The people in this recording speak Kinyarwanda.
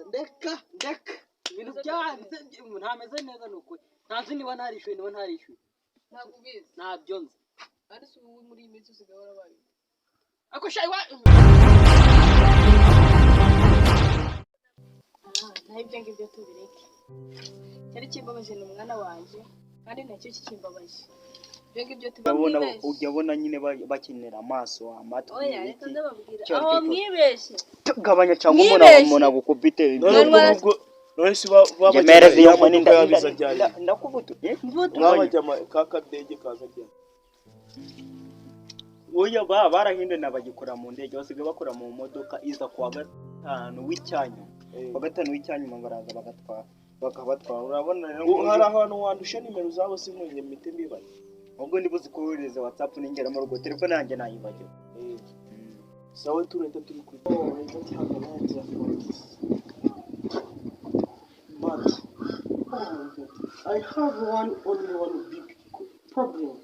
ndeka ibintu byanze ntameze neza nuko ntazi niba ntarishyuye ntabwo ubizi ntabyo nzi kandi si ubu muri iyi minsi usigaye warabaye ako shayi wa naho ibyo ngibyo tubireke cyari kimbabaje ni umwana wanjye kandi nacyo kikimbabaje ibyo ngibyo tubabwira ujya abona nyine bakinira amaso amatwi oya reka ndababwira aho mwibeshye gabanya cyangwa umuntu agukubite none si babagereza iyo mani ndakuvutu mwabajya kakadege kaza cyane oya barahindana bagikora mu ndege basigaye bakora mu modoka iza kuwa gatanu w'icyanyu kuwa gatanu w'icyanyu baraza bakabatwara urabona rero hari ahantu wandusha nimero zabo simwenye mite mbibaye ubwo ndibuze kohereza WhatsApp ningera mu rugo telefone yanjye nayibagiwe sawa tureta turi kuri but I have only one big problem.